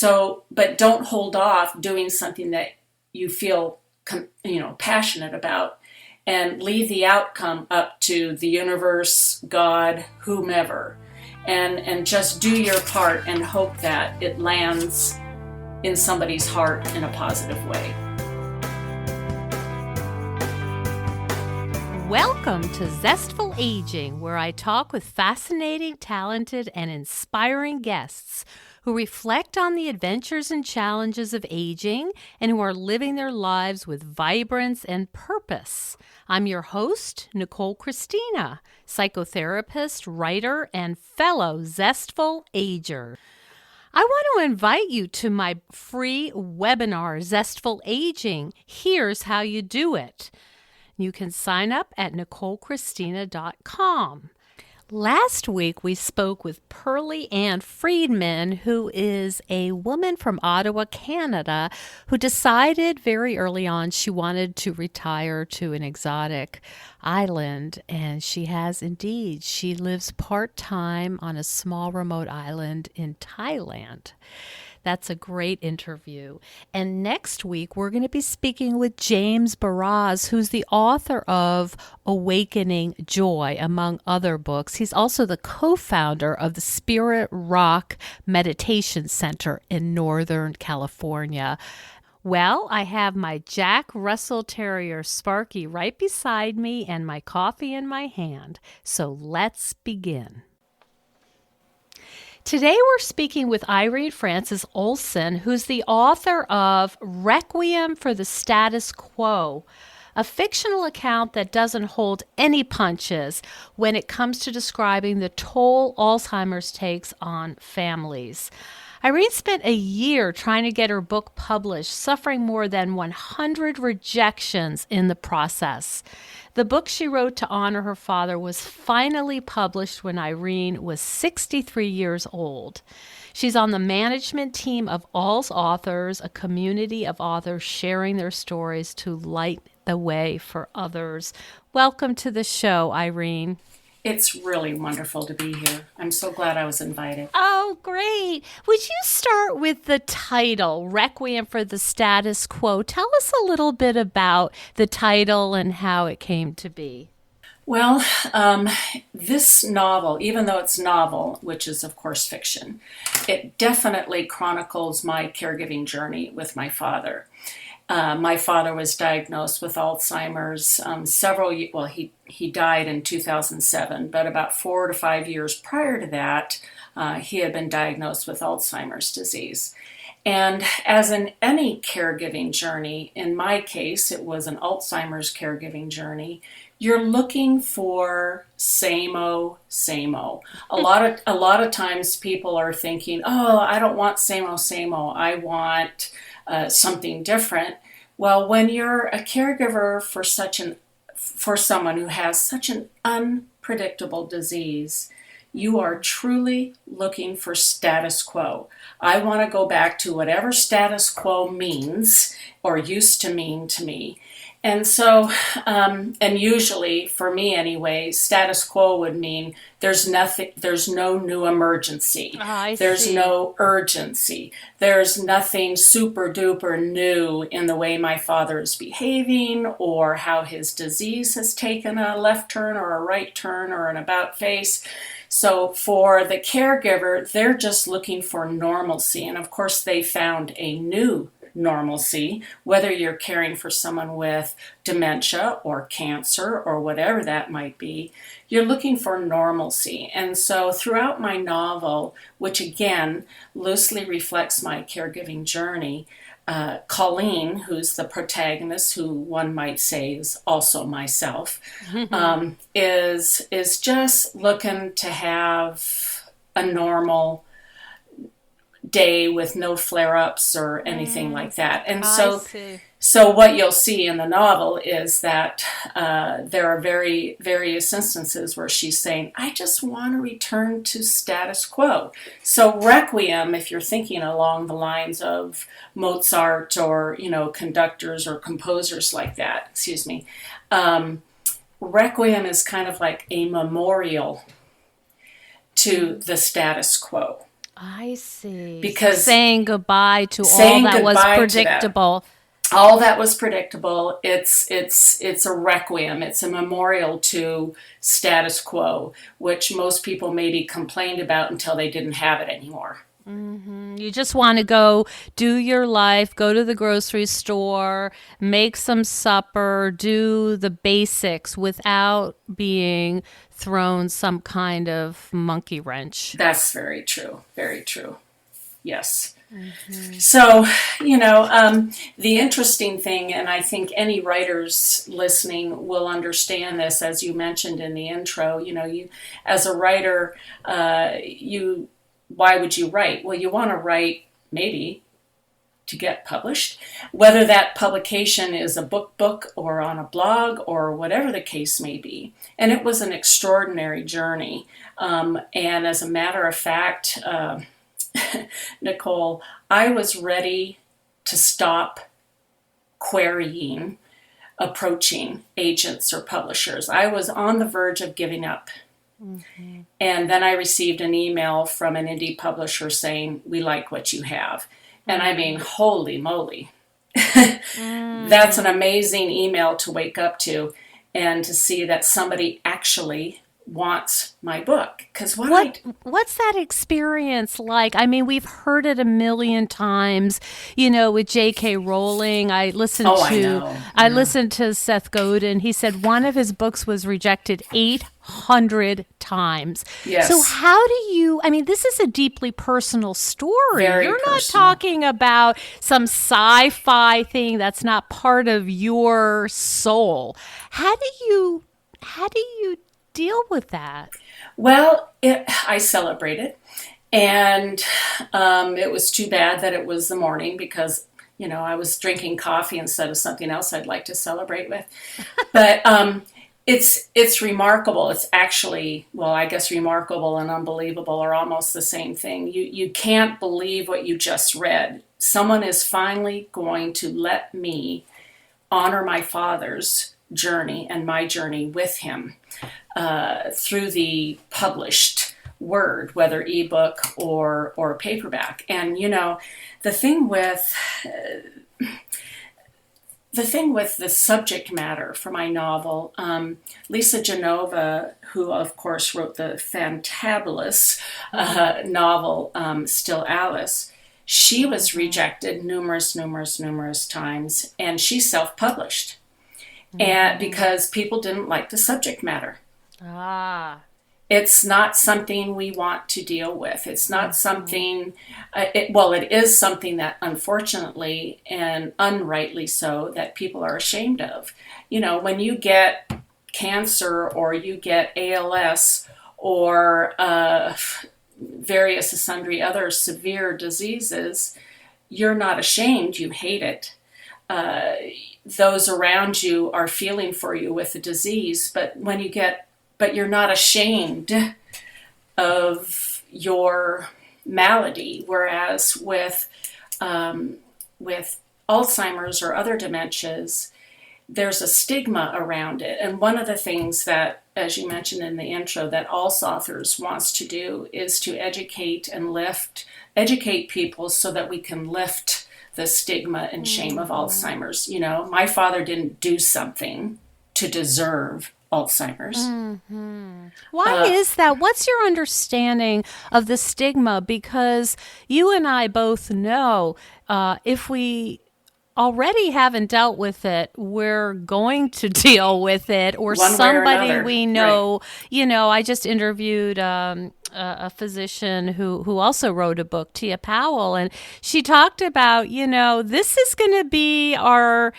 But don't hold off doing something that you feel, passionate about, and leave the outcome up to the universe, God, whomever, and just do your part and hope that it lands in somebody's heart in a positive way. Welcome to Zestful Aging, where I talk with fascinating, talented, and inspiring guests who reflect on the adventures and challenges of aging and who are living their lives with vibrance and purpose. I'm your host, Nicole Christina, psychotherapist, writer, and fellow Zestful Ager. I want to invite you to my free webinar, Zestful Aging. Here's how you do it. You can sign up at NicoleChristina.com. Last week, we spoke with Pearlie Ann Friedman, who is a woman from Ottawa, Canada, who decided very early on she wanted to retire to an exotic island, and she has indeed. She lives part-time on a small remote island in Thailand. That's a great interview. And next week, we're going to be speaking with James Baraz, who's the author of Awakening Joy, among other books. He's also the co-founder of the Spirit Rock Meditation Center in Northern California. Well, I have my Jack Russell Terrier Sparky right beside me and my coffee in my hand. So let's begin. Today we're speaking with Irene Frances Olson, who's the author of Requiem for the Status Quo, a fictional account that doesn't hold any punches when it comes to describing the toll Alzheimer's takes on families. Irene spent a year trying to get her book published, suffering more than 100 rejections in the process. The book she wrote to honor her father was finally published when Irene was 63 years old. She's on the management team of Alzauthors, a community of authors sharing their stories to light the way for others. Welcome to the show, Irene. It's really wonderful to be here. I'm so glad I was invited. Oh, great. Would you start with the title, Requiem for the Status Quo? Tell us a little bit about the title and how it came to be. Well, this novel, even though it's novel, which is of course fiction, it definitely chronicles my caregiving journey with my father. My father was diagnosed with Alzheimer's he died in 2007, but about 4 to 5 years prior to that, he had been diagnosed with Alzheimer's disease. And as in any caregiving journey, in my case, it was an Alzheimer's caregiving journey, you're looking for same-o, same-o. A lot of times people are thinking, oh, I don't want same-o, same-o. I want something different. Well, when you're a caregiver for someone who has such an unpredictable disease, you are truly looking for status quo. I want to go back to whatever status quo means or used to mean to me. And so, and usually for me anyway, status quo would mean there's no new emergency. There's no urgency. There's nothing super duper new in the way my father is behaving or how his disease has taken a left turn or a right turn or an about face. So for the caregiver, they're just looking for normalcy. And of course, they found a new normalcy, whether you're caring for someone with dementia or cancer or whatever that might be, you're looking for normalcy. And so throughout my novel, which again loosely reflects my caregiving journey, Colleen, who's the protagonist, who one might say is also myself, is just looking to have a normal day with no flare-ups or anything like that. And so what you'll see in the novel is that there are various instances where she's saying, I just want to return to status quo. So Requiem, if you're thinking along the lines of Mozart or, conductors or composers like that, Requiem is kind of like a memorial to the status quo. I see. Because saying goodbye to all saying that was goodbye to predictable. all that was predictable. It's a requiem. It's a memorial to status quo, which most people maybe complained about until they didn't have it anymore. You just want to go do your life, go to the grocery store, make some supper, do the basics without being thrown some kind of monkey wrench. That's very true. Very true. Yes. So, the interesting thing, and I think any writers listening will understand this, as you mentioned in the intro, you as a writer, why would you write? Well, you want to write maybe to get published, whether that publication is a book or on a blog or whatever the case may be. And it was an extraordinary journey. And as a matter of fact, Nicole, I was ready to stop querying, approaching agents or publishers. I was on the verge of giving up. And then I received an email from an indie publisher saying, we like what you have. And I mean, holy moly. That's an amazing email to wake up to and to see that somebody actually wants my book. Because what's that experience like? I mean, we've heard it a million times, with J.K. Rowling. I listened to Seth Godin. He said one of his books was rejected 800 times. Yes. So how do you, this is a deeply personal story. Very You're personal. not talking about some sci-fi thing that's not part of your soul. How do you deal with that? Well, I celebrated, and it was too bad that it was the morning because, I was drinking coffee instead of something else I'd like to celebrate with. But it's remarkable. It's actually, I guess remarkable and unbelievable are almost the same thing. You can't believe what you just read. Someone is finally going to let me honor my father's journey and my journey with him through the published word, whether ebook or paperback. And the thing with the subject matter for my novel, Lisa Genova, who of course wrote the fantabulous novel Still Alice, she was rejected numerous times, and she self-published. And because people didn't like the subject matter. It's not something we want to deal with. It's not something, it is something that unfortunately and unrightly so that people are ashamed of. When you get cancer or you get ALS or various sundry other severe diseases, you're not ashamed, you hate it. Those around you are feeling for you with the disease, but you're not ashamed of your malady. Whereas with Alzheimer's or other dementias, there's a stigma around it. And one of the things that, as you mentioned in the intro, that Alzauthors wants to do is to educate people so that we can lift the stigma and shame of Alzheimer's. My father didn't do something to deserve Alzheimer's. Why is that? What's your understanding of the stigma? Because you and I both know if we already haven't dealt with it, we're going to deal with it, or One way or somebody another. we know. Right. I just interviewed a physician who also wrote a book, Tia Powell, and she talked about, this is going to be our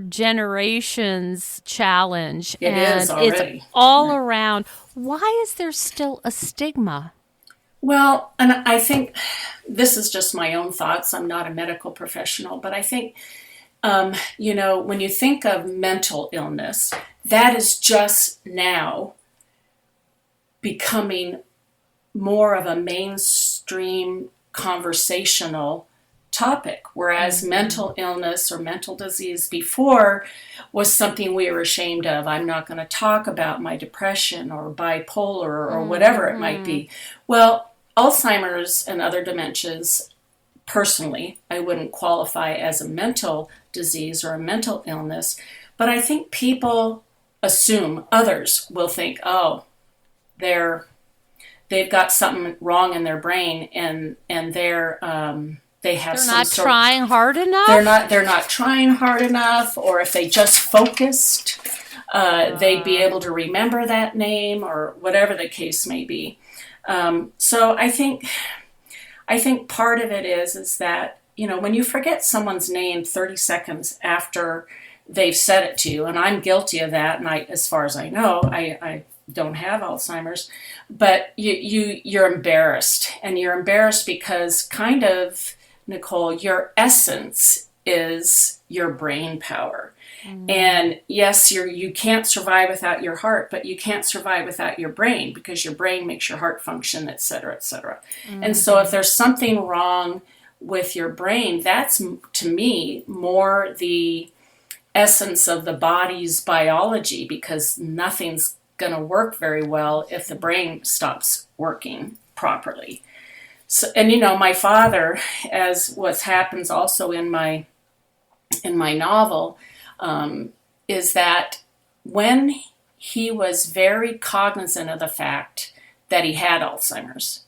generation's challenge. It is already. It's all around. Why is there still a stigma? Well, and I think this is just my own thoughts. I'm not a medical professional, but I think, when you think of mental illness, that is just now becoming more of a mainstream conversational topic, whereas mental illness or mental disease before was something we were ashamed of. I'm not going to talk about my depression or bipolar or whatever it might be. Well, Alzheimer's and other dementias, personally, I wouldn't qualify as a mental disease or a mental illness, but I think people assume, others will think, oh, they've got something wrong in their brain, and they have They're some not sort. trying hard enough. They're not trying hard enough, or if they just focused, they'd be able to remember that name, or whatever the case may be. So I think part of it is that, when you forget someone's name 30 seconds after they've said it to you, and I'm guilty of that, and as far as I know, I don't have Alzheimer's, but you're embarrassed, and you're embarrassed because kind of, Nicole, your essence is your brain power. Mm-hmm. And yes, you can't survive without your heart, but you can't survive without your brain, because your brain makes your heart function, et cetera, et cetera. Mm-hmm. And so if there's something wrong with your brain, that's, to me, more the essence of the body's biology, because nothing's going to work very well if the brain stops working properly. So, and my father, as what happens also in my novel, is that when he was very cognizant of the fact that he had Alzheimer's,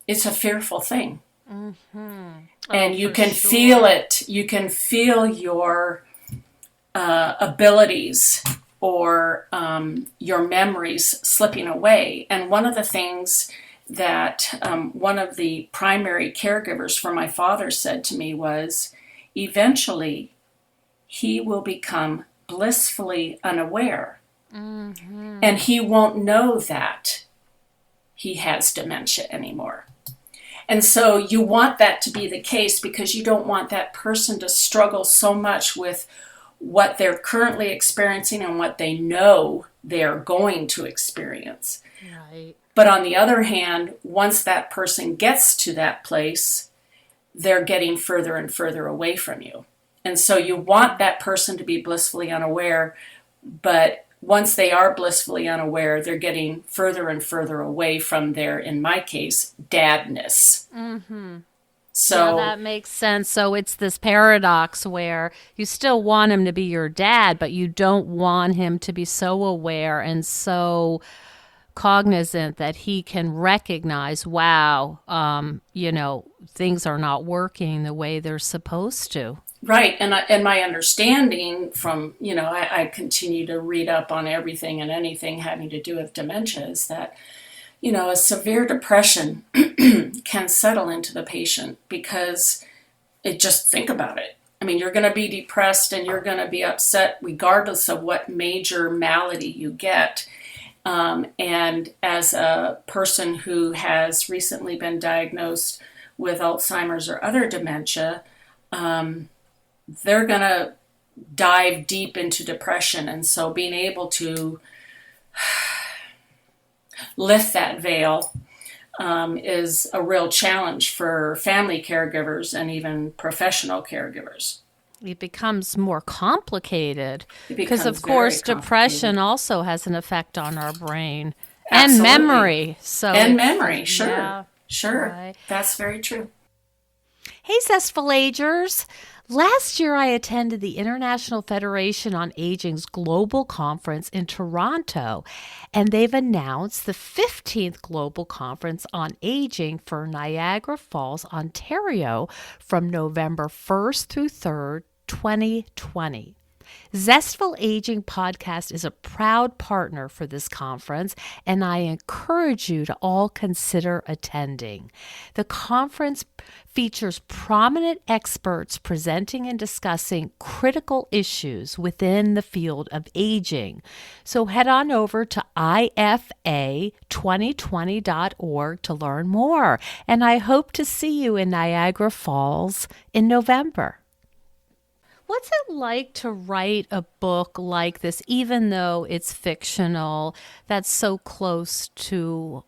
it's a fearful thing. Mm-hmm. And you can feel it. You can feel your abilities or your memories slipping away. And one of the things that one of the primary caregivers for my father said to me was, eventually he will become blissfully unaware. Mm-hmm. And he won't know that he has dementia anymore. And so you want that to be the case, because you don't want that person to struggle so much with what they're currently experiencing and what they know they're going to experience. Right. But on the other hand, once that person gets to that place, they're getting further and further away from you. And so you want that person to be blissfully unaware, but once they are blissfully unaware, they're getting further and further away from their, in my case, dadness. Mm-hmm. So yeah, that makes sense. So it's this paradox where you still want him to be your dad, but you don't want him to be so aware and so cognizant that he can recognize, wow, things are not working the way they're supposed to. Right. And my understanding from, I continue to read up on everything and anything having to do with dementia, is that, a severe depression can settle into the patient, because just think about it. I mean, you're going to be depressed and you're going to be upset regardless of what major malady you get. And as a person who has recently been diagnosed with Alzheimer's or other dementia, they're going to dive deep into depression. And so being able to lift that veil is a real challenge for family caregivers and even professional caregivers. It becomes more complicated because, of course, depression also has an effect on our brain. Absolutely. And memory. And memory, sure. Yeah, sure. Right. That's very true. Hey, Zestful Agers. Last year, I attended the International Federation on Aging's Global Conference in Toronto, and they've announced the 15th Global Conference on Aging for Niagara Falls, Ontario, from November 1st through 3rd, 2020. Zestful Aging Podcast is a proud partner for this conference, and I encourage you to all consider attending. The conference features prominent experts presenting and discussing critical issues within the field of aging. So head on over to ifa2020.org to learn more, and I hope to see you in Niagara Falls in November. What's it like to write a book like this, even though it's fictional, that's so close to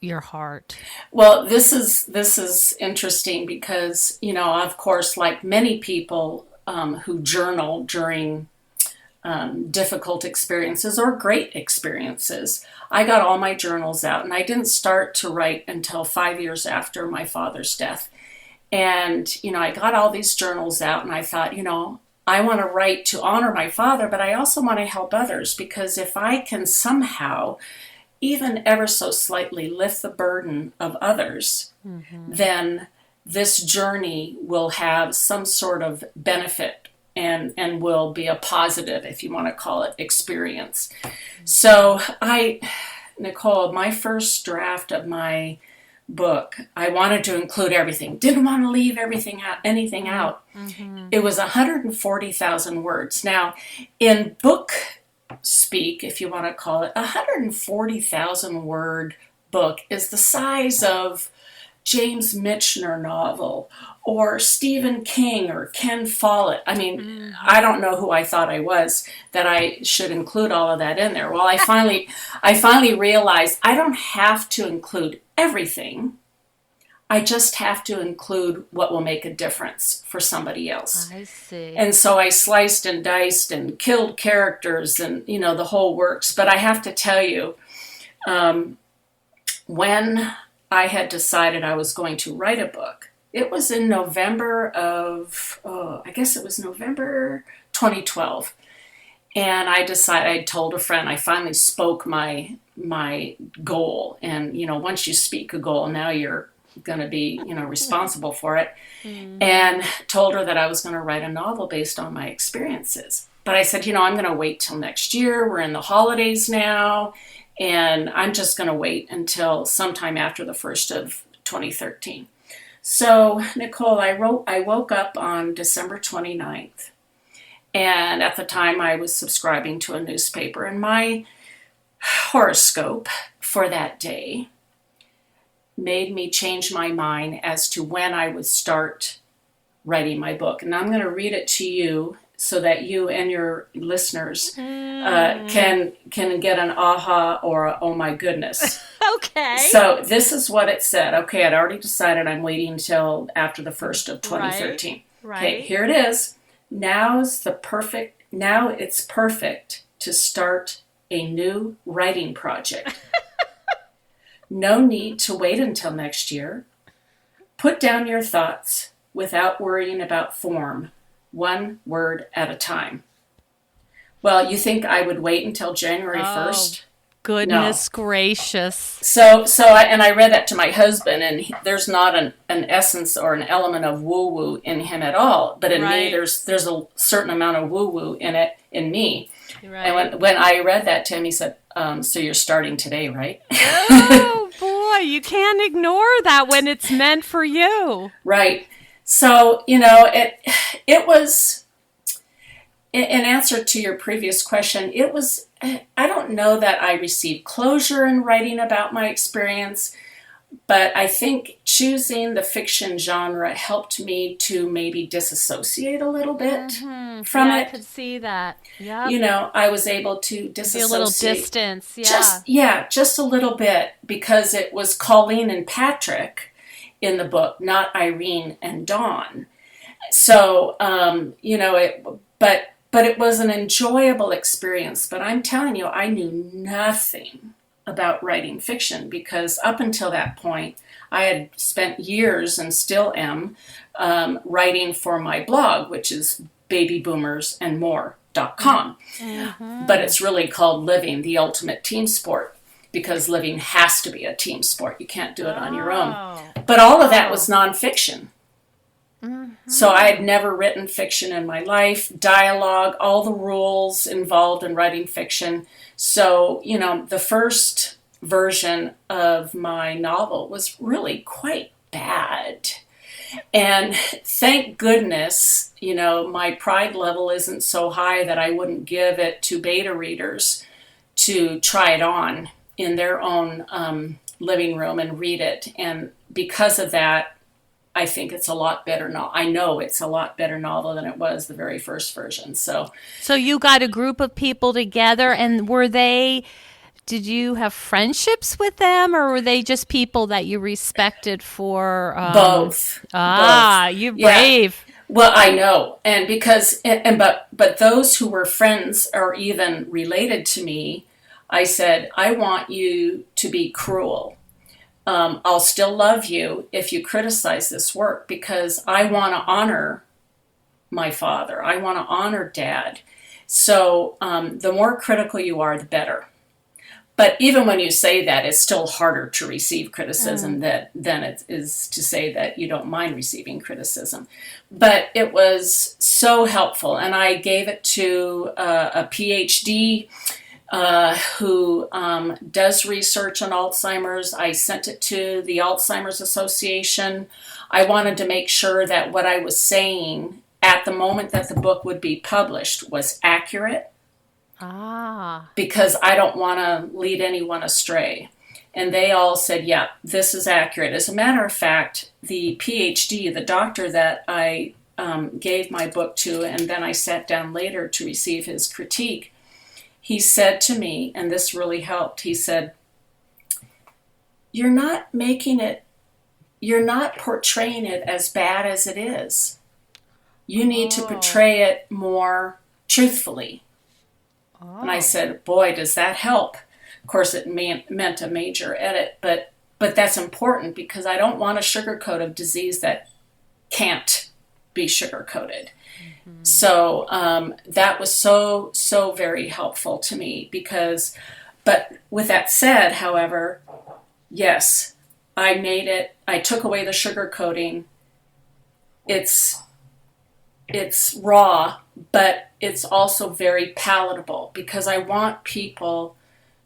your heart? Well, this is interesting because, of course, like many people who journal during difficult experiences or great experiences. I got all my journals out, and I didn't start to write until 5 years after my father's death. And, I got all these journals out, and I thought, I want to write to honor my father, but I also want to help others, because if I can somehow, even ever so slightly, lift the burden of others, then this journey will have some sort of benefit and will be a positive, if you want to call it, experience. So Nicole, my first draft of my book, I wanted to include everything. Didn't want to leave anything out. It was 140,000 words. Now, in book speak, if you want to call it, 140,000 word book is the size of James Michener novel or Stephen King or Ken Follett. I mean, I don't know who I thought I was that I should include all of that in there. Well, I finally realized I don't have to include everything. I just have to include what will make a difference for somebody else. I see. And so I sliced and diced and killed characters and, the whole works. But I have to tell you, when I had decided I was going to write a book, it was in November of, November 2012. And I told a friend, I finally spoke my goal. And, once you speak a goal, now you're going to be, responsible for it. And told her that I was going to write a novel based on my experiences. But I said, I'm going to wait till next year. We're in the holidays now. And I'm just going to wait until sometime after the 1st of 2013. So, Nicole, I woke up on December 29th. And at the time, I was subscribing to a newspaper. And my horoscope for that day made me change my mind as to when I would start writing my book. And I'm going to read it to you so that you and your listeners can get an aha or a, oh my goodness. Okay. So this is what it said. Okay, I'd already decided I'm waiting until after the 1st of 2013. Right. Okay, here it is. Now it's perfect to start a new writing project. No need to wait until next year. Put down your thoughts without worrying about form, one word at a time. Well, you think I would wait until January 1st? Goodness gracious. So I read that to my husband, and there's not an essence or an element of woo-woo in him at all. But in me, there's a certain amount of woo-woo in me. Right. And when I read that to him, he said, so you're starting today, right? Oh, boy, you can't ignore that when it's meant for you. Right. So, it was, in answer to your previous question, I don't know that I received closure in writing about my experience, but I think choosing the fiction genre helped me to maybe disassociate a little bit from it. I could see that. Yeah. I was able to disassociate. Be a little distance. Yeah. Just a little bit, because it was Colleen and Patrick in the book, not Irene and Dawn. So, but it was an enjoyable experience. But I'm telling you, I knew nothing about writing fiction, because up until that point, I had spent years, and still am, writing for my blog, which is babyboomersandmore.com. But it's really called Living, the Ultimate Team Sport, because living has to be a team sport. You can't do it on your own. But all of that was nonfiction. So I had never written fiction in my life, dialogue, all the rules involved in writing fiction. So, the first version of my novel was really quite bad. And thank goodness, my pride level isn't so high that I wouldn't give it to beta readers to try it on in their own living room and read it. And because of that, I think it's a lot better novel. I know it's a lot better novel than it was the very first version. So you got a group of people together, and did you have friendships with them, or were they just people that you respected for? Both. You're brave. Yeah. Well, I know, and because but those who were friends or even related to me, I said, I want you to be cruel. I'll still love you if you criticize this work, because I want to honor my father. I want to honor Dad. So the more critical you are, the better. But even when you say that, it's still harder to receive criticism than it is to say that you don't mind receiving criticism. But it was so helpful. And I gave it to a PhD who does research on Alzheimer's. I sent it to the Alzheimer's Association. I wanted to make sure that what I was saying at the moment that the book would be published was accurate. Because I don't want to lead anyone astray. And they all said, yeah, this is accurate. As a matter of fact, the PhD, the doctor that I gave my book to, and then I sat down later to receive his critique, he said to me, and this really helped, he said, you're not portraying it as bad as it is. You need to portray it more truthfully. And I said, boy, does that help. Of course, it meant a major edit, but that's important, because I don't want to sugarcoat a disease that can't be sugarcoated. Mm-hmm. So that was so very helpful to me, but with that said, however, yes, I took away the sugarcoating. It's raw, but it's also very palatable, because I want people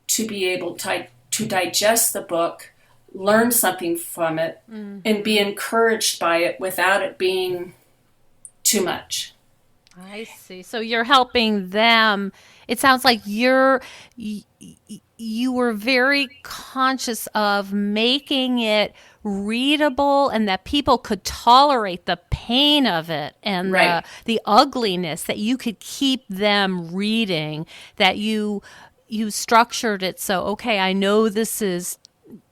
to be able to digest the book, learn something from it, and be encouraged by it without it being too much. I see. So you're helping them. It sounds like you were very conscious of making it readable, and that people could tolerate the pain of it and the ugliness, that you could keep them reading, that you structured it so, okay, I know this is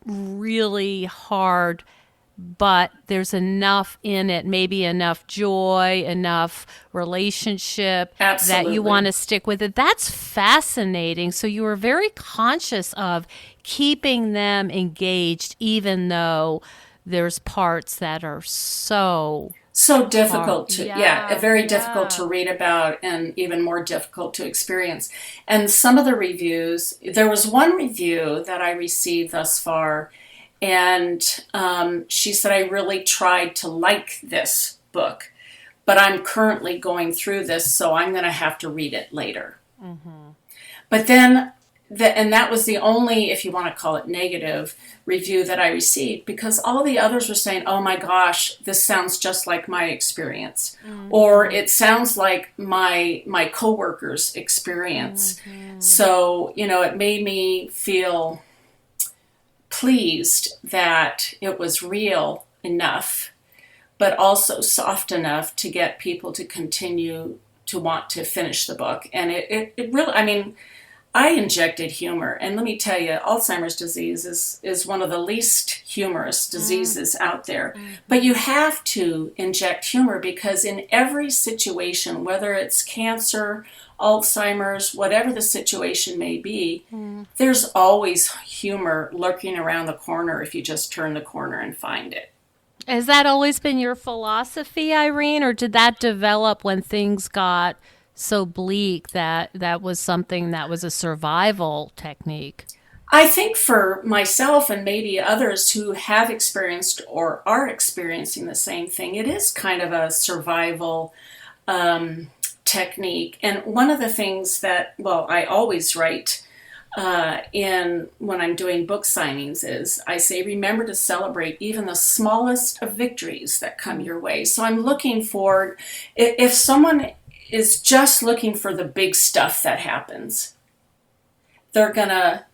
really hard, but there's enough in it, maybe enough joy, enough relationship that you want to stick with it. That's fascinating. So you were very conscious of keeping them engaged, even though there's parts that are so difficult very difficult to read about, and even more difficult to experience. And some of the reviews, there was one review that I received thus far, and she said, I really tried to like this book, but I'm currently going through this, so I'm going to have to read it later. Mm-hmm. But then, and that was the only, if you want to call it negative, review that I received, because all the others were saying, oh my gosh, this sounds just like my experience. Mm-hmm. Or it sounds like my coworkers' experience. Mm-hmm. So, it made me feel pleased that it was real enough, but also soft enough to get people to continue to want to finish the book. And it really, I injected humor. And let me tell you, Alzheimer's disease is one of the least humorous diseases out there. Mm-hmm. But you have to inject humor, because in every situation, whether it's cancer, Alzheimer's, whatever the situation may be, there's always humor lurking around the corner if you just turn the corner and find it. Has that always been your philosophy, Irene, or did that develop when things got so bleak that was something that was a survival technique? I think for myself, and maybe others who have experienced or are experiencing the same thing, it is kind of a survival technique. And one of the things that, I always write when I'm doing book signings is, I say, remember to celebrate even the smallest of victories that come your way. So I'm looking for, if someone is just looking for the big stuff that happens, they're going to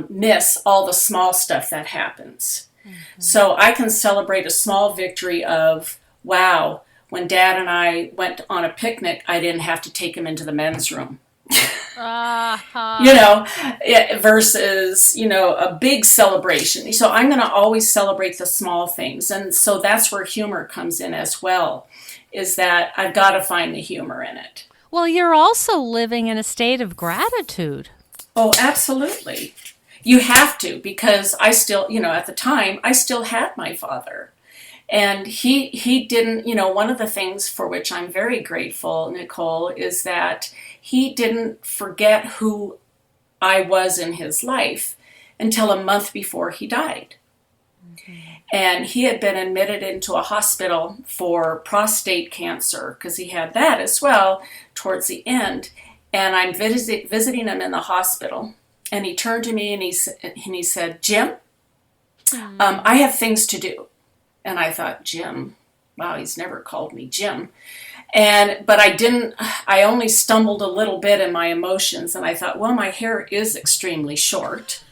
miss all the small stuff that happens. Mm-hmm. So I can celebrate a small victory of, wow, when Dad and I went on a picnic, I didn't have to take him into the men's room. You know, versus, a big celebration. So I'm going to always celebrate the small things. And so that's where humor comes in as well, is that I've got to find the humor in it. Well, you're also living in a state of gratitude. Oh, absolutely. You have to, because I still, at the time, I still had my father. And he didn't, one of the things for which I'm very grateful, Nicole, is that he didn't forget who I was in his life until a month before he died. Mm-hmm. And he had been admitted into a hospital for prostate cancer, because he had that as well towards the end. And I'm visiting him in the hospital. And he turned to me and he said, Jim, I have things to do. And I thought, Jim, wow, he's never called me Jim. But I only stumbled a little bit in my emotions. And I thought, well, my hair is extremely short.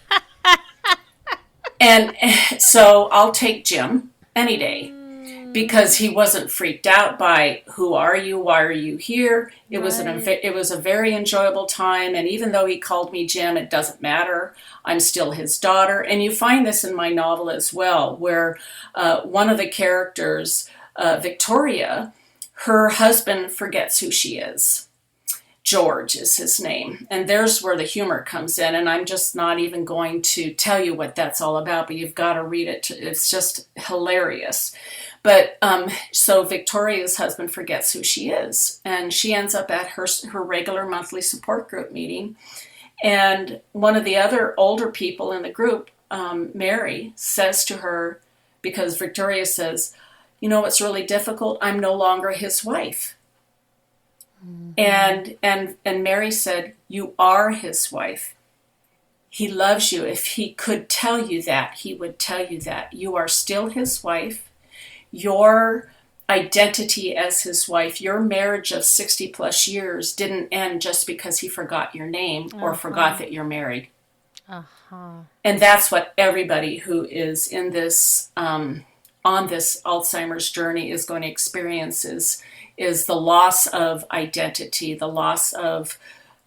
And so I'll take Jim any day, because he wasn't freaked out by, who are you? Why are you here? It was a very enjoyable time. And even though he called me Jim, it doesn't matter. I'm still his daughter. And you find this in my novel as well, where one of the characters, Victoria, her husband forgets who she is. George is his name. And there's where the humor comes in. And I'm just not even going to tell you what that's all about, but you've got to read it. It's just hilarious. But so Victoria's husband forgets who she is. And she ends up at her regular monthly support group meeting. And one of the other older people in the group, Mary, says to her, because Victoria says, what's really difficult? I'm no longer his wife. Mm-hmm. And Mary said, you are his wife. He loves you. If he could tell you that, he would tell you that. You are still his wife. Your identity as his wife, your marriage of 60 plus years didn't end just because he forgot your name or forgot that you're married. And that's what everybody who is in this, on this Alzheimer's journey is going to experience, is the loss of identity, the loss of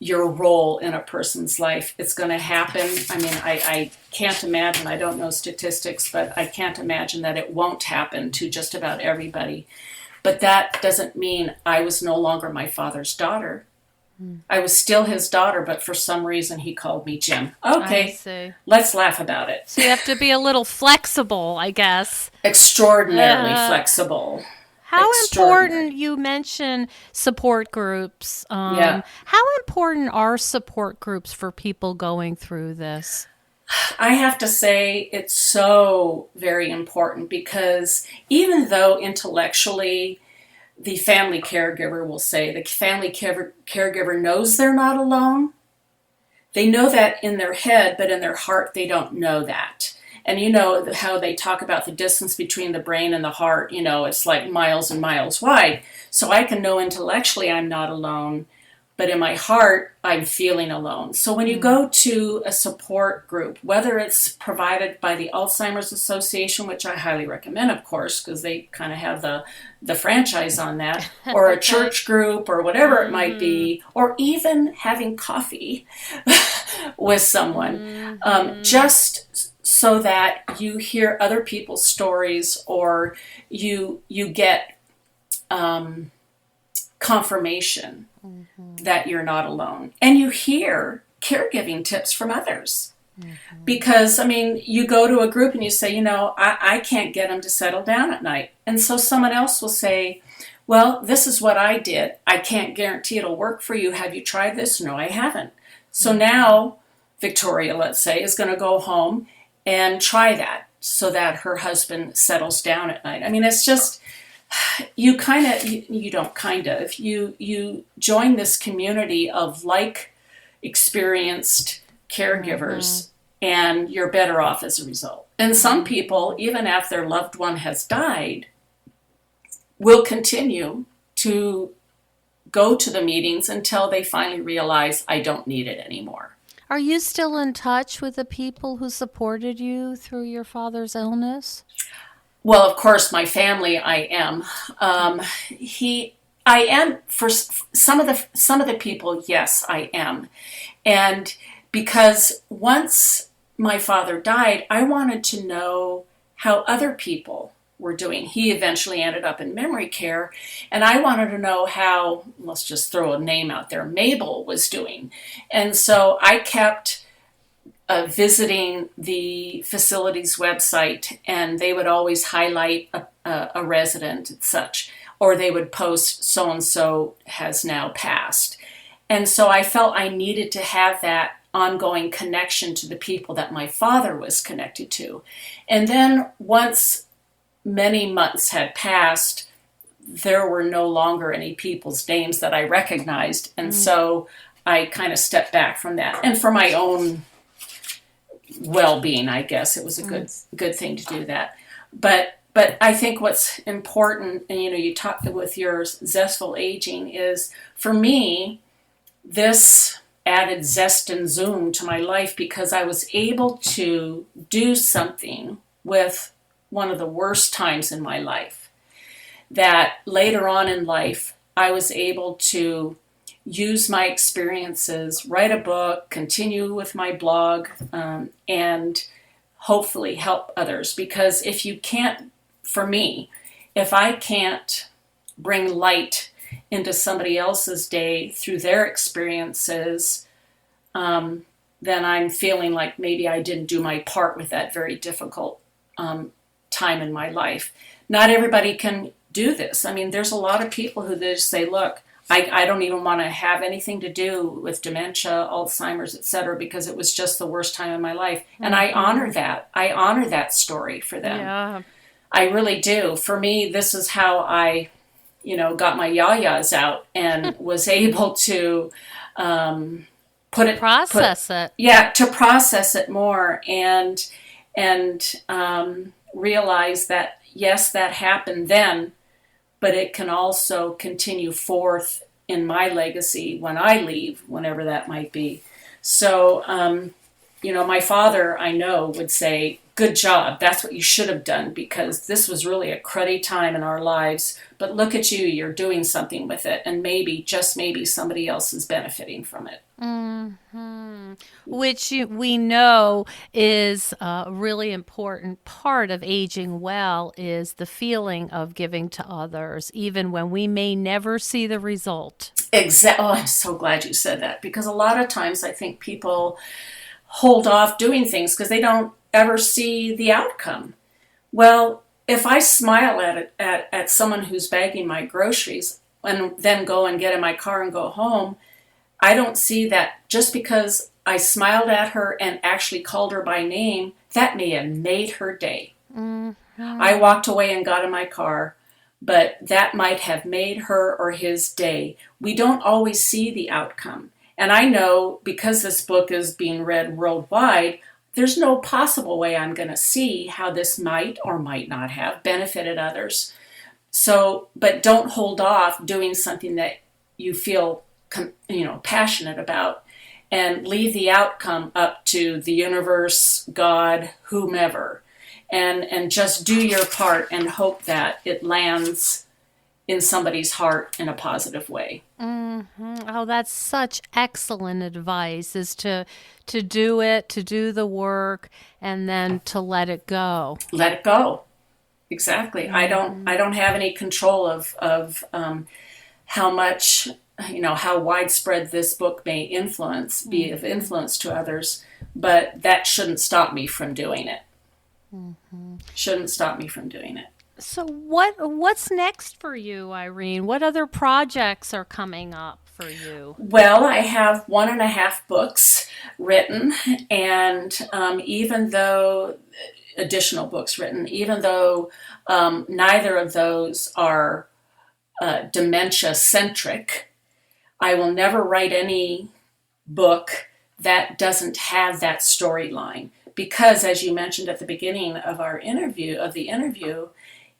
your role in a person's life. It's going to happen. I mean, I can't imagine, I don't know statistics, but I can't imagine that it won't happen to just about everybody. But that doesn't mean I was no longer my father's daughter. I was still his daughter, but for some reason he called me Jim. Okay, let's laugh about it. So you have to be a little flexible, I guess. Extraordinarily flexible. How important, you mentioned support groups. How important are support groups for people going through this? I have to say it's so very important, because even though intellectually the family caregiver will say, the family caregiver knows they're not alone, they know that in their head, but in their heart they don't know that. And you know how they talk about the distance between the brain and the heart, it's like miles and miles wide. So I can know intellectually I'm not alone, but in my heart, I'm feeling alone. So when you go to a support group, whether it's provided by the Alzheimer's Association, which I highly recommend, of course, because they kind of have the franchise on that, or a church group, or whatever it might be, or even having coffee with someone, just so that you hear other people's stories, or you get confirmation that you're not alone. And you hear caregiving tips from others. Because, you go to a group and you say, I can't get them to settle down at night. And so someone else will say, well, this is what I did. I can't guarantee it'll work for you. Have you tried this? No, I haven't. So now Victoria, let's say, is going to go home and try that so that her husband settles down at night. It's just, you join this community of experienced caregivers, and you're better off as a result. And some people, even after their loved one has died, will continue to go to the meetings until they finally realize, I don't need it anymore. Are you still in touch with the people who supported you through your father's illness? Well, of course, my family, I am. I am for some of the people. Yes, I am, and because once my father died, I wanted to know how other people were doing. He eventually ended up in memory care, and I wanted to know how, let's just throw a name out there, Mabel was doing. And so I kept visiting the facility's website, and they would always highlight a resident and such, or they would post so-and-so has now passed. And so I felt I needed to have that ongoing connection to the people that my father was connected to. And then once many months had passed, there were no longer any people's names that I recognized. And so I kind of stepped back from that. And for my own well-being, I guess it was a good thing to do that. But I think what's important, and you talked with your Zestful Aging, is for me, this added zest and zoom to my life because I was able to do something with one of the worst times in my life. That later on in life, I was able to use my experiences, write a book, continue with my blog, and hopefully help others. Because if you can't, for me, if I can't bring light into somebody else's day through their experiences, then I'm feeling like maybe I didn't do my part with that very difficult time in my life. Not everybody can do this. I mean, there's a lot of people who just say, look, I don't even want to have anything to do with dementia, Alzheimer's, etc., because it was just the worst time in my life. And I honor that. I honor that story for them. Yeah. I really do. For me, this is how I, got my yayas out and was able to process it. Yeah, to process it more and realize that, yes, that happened then, but it can also continue forth in my legacy when I leave, whenever that might be. So, my father, I know, would say, good job, that's what you should have done, because this was really a cruddy time in our lives, but look at you, you're doing something with it, and maybe, just maybe, somebody else is benefiting from it. Mm-hmm. Which we know is a really important part of aging well, is the feeling of giving to others, even when we may never see the result. Exactly. Oh, I'm so glad you said that, because a lot of times I think people hold off doing things because they don't ever see the outcome. Well, if I smile at someone who's bagging my groceries and then go and get in my car and go home, I don't see that just because I smiled at her and actually called her by name, that may have made her day. Mm-hmm. I walked away and got in my car, but that might have made her or his day. We don't always see the outcome. And I know, because this book is being read worldwide, there's no possible way I'm going to see how this might or might not have benefited others. So, but don't hold off doing something that you feel passionate about, and leave the outcome up to the universe, God, whomever, and just do your part and hope that it lands in somebody's heart in a positive way. Mm-hmm. Oh, that's such excellent advice, is to do it, to do the work, and then to let it go. Let it go. Exactly. Mm-hmm. I don't have any control of how much, how widespread this book may be of influence to others, but that shouldn't stop me from doing it. Mm-hmm. Shouldn't stop me from doing it. So what's next for you, Irene? What other projects are coming up for you? Well, I have 1.5 books written, and additional books written, even though neither of those are dementia-centric, I will never write any book that doesn't have that storyline. Because, as you mentioned at the beginning of the interview,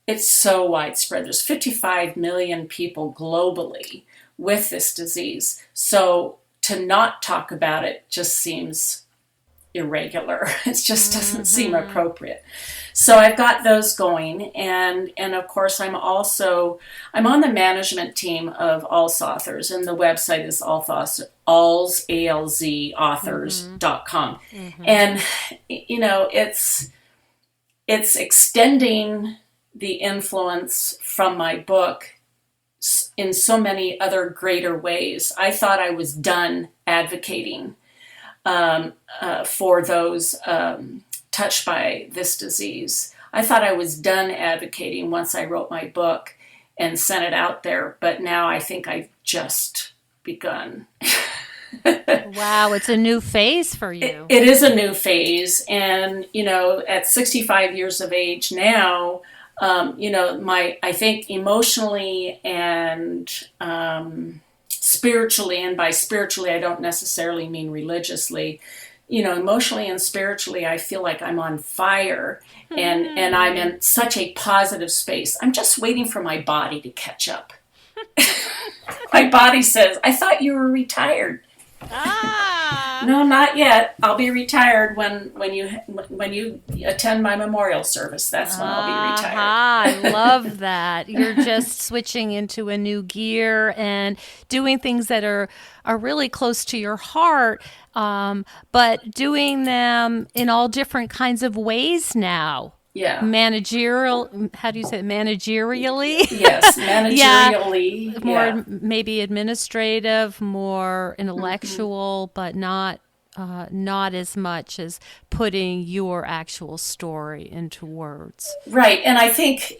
it's so widespread. There's 55 million people globally with this disease. So to not talk about it just seems irregular. It just doesn't seem appropriate. So I've got those going, and of course I'm on the management team of Alzauthors, and the website is alzauthors.com. And it's extending the influence from my book in so many other greater ways. I thought I was done advocating for those touched by this disease. I thought I was done advocating once I wrote my book and sent it out there, but now I think I've just begun. Wow, it's a new phase for you. It is a new phase, and at 65 years of age now, I think emotionally and spiritually, and by spiritually I don't necessarily mean religiously, emotionally and spiritually I feel like I'm on fire, and I'm in such a positive space. I'm just waiting for my body to catch up. My body says, I thought you were retired. No, not yet. I'll be retired when you attend my memorial service. That's when I'll be retired. I love that. You're just switching into a new gear and doing things that are really close to your heart, but doing them in all different kinds of ways now. Yeah. Managerial, how do you say it? Managerially? Yes, managerially. Yeah. More maybe administrative, more intellectual, but not as much as putting your actual story into words. Right. And I think,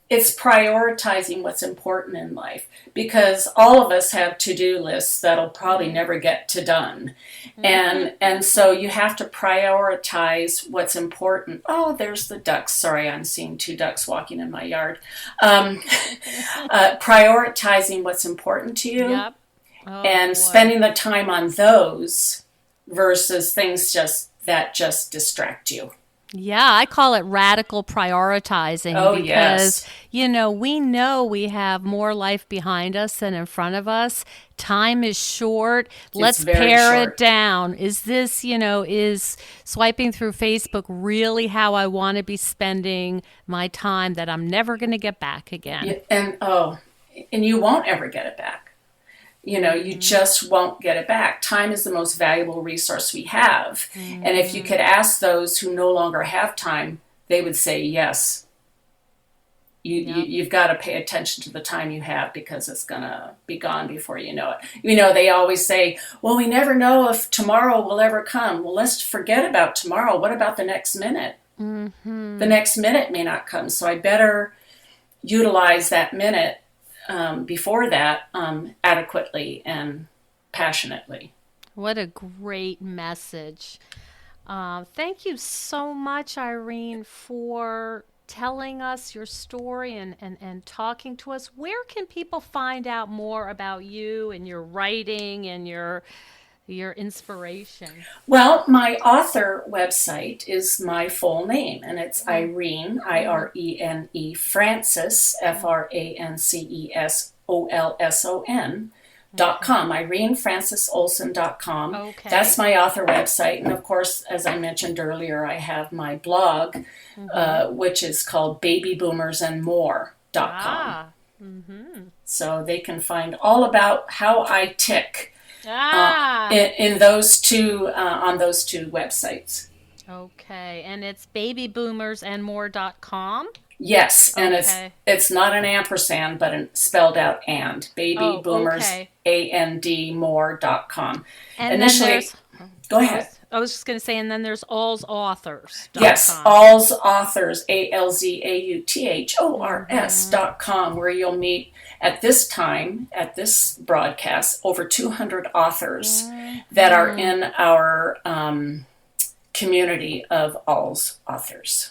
it's prioritizing what's important in life, because all of us have to-do lists that'll probably never get to done. And so you have to prioritize what's important. Oh, there's the ducks. Sorry, I'm seeing 2 ducks walking in my yard. Prioritizing what's important to you. Yep. And spending the time on those versus things that just distract you. Yeah, I call it radical prioritizing because, we know we have more life behind us than in front of us. Time is short. Let's pare it down. Is this, is swiping through Facebook really how I want to be spending my time that I'm never going to get back again? And you won't ever get it back. You just won't get it back. Time is the most valuable resource we have. And if you could ask those who no longer have time, they would say yes. You've got to pay attention to the time you have, because it's going to be gone before you know it. They always say, well, we never know if tomorrow will ever come. Well, let's forget about tomorrow. What about the next minute? The next minute may not come. So I better utilize that minute before that adequately and passionately. What a great message. Thank you so much, Irene, for telling us your story and talking to us. Where can people find out more about you and your writing and your inspiration? Well, my author website is my full name, and it's Irene, Irene, Frances, FranceSolson.com, IreneFrancesOlson.com. Okay. That's my author website. And of course, as I mentioned earlier, I have my blog, which is called BabyBoomersAndMore.com. So they can find all about how I tick in those two on those 2 websites. Okay, and it's babyboomersandmore.com. Yes, and it's not an ampersand, but spelled out and. BabyBoomersAndMore.com. And initially, go ahead. I was just going to say, and then there's Alzauthors.com. Yes, Alzauthors, ALZAUTHORS.com, where you'll meet at this time, at this broadcast, over 200 authors that are in our community of Alzauthors.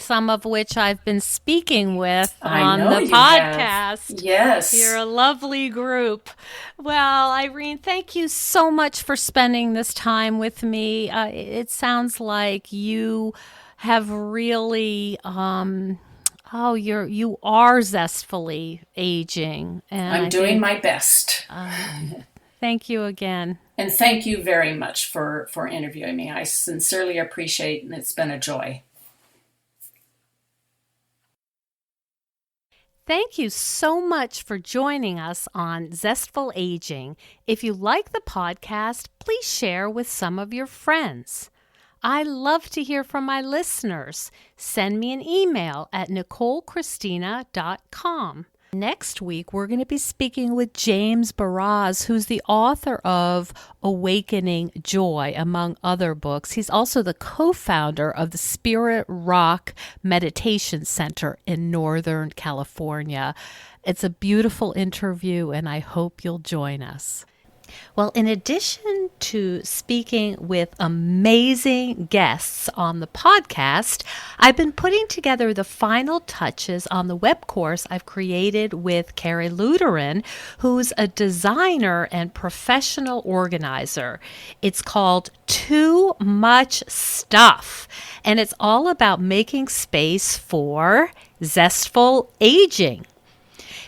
Some of which I've been speaking with on the podcast. Have. Yes. You're a lovely group. Well, Irene, thank you so much for spending this time with me. It sounds like you have really, you are zestfully aging. And I'm doing my best. Thank you again. And thank you very much for interviewing me. I sincerely appreciate it, and it's been a joy. Thank you so much for joining us on Zestful Aging. If you like the podcast, please share with some of your friends. I love to hear from my listeners. Send me an email at NicoleChristina.com. Next week, we're going to be speaking with James Baraz, who's the author of Awakening Joy, among other books. He's also the co-founder of the Spirit Rock Meditation Center in Northern California. It's a beautiful interview, and I hope you'll join us. Well, in addition to speaking with amazing guests on the podcast, I've been putting together the final touches on the web course I've created with Carrie Luderin, who's a designer and professional organizer. It's called Too Much Stuff, and it's all about making space for zestful aging.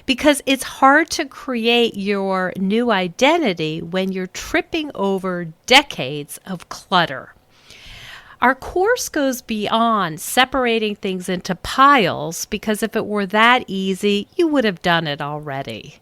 Because it's hard to create your new identity when you're tripping over decades of clutter. Our course goes beyond separating things into piles, because if it were that easy, you would have done it already.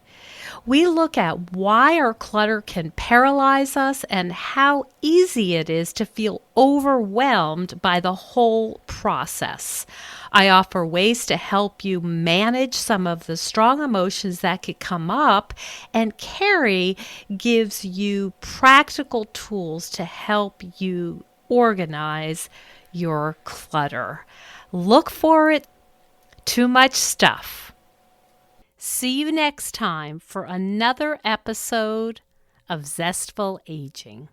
We look at why our clutter can paralyze us and how easy it is to feel overwhelmed by the whole process. I offer ways to help you manage some of the strong emotions that could come up, and Carrie gives you practical tools to help you organize your clutter. Look for it. Too much stuff. See you next time for another episode of Zestful Aging.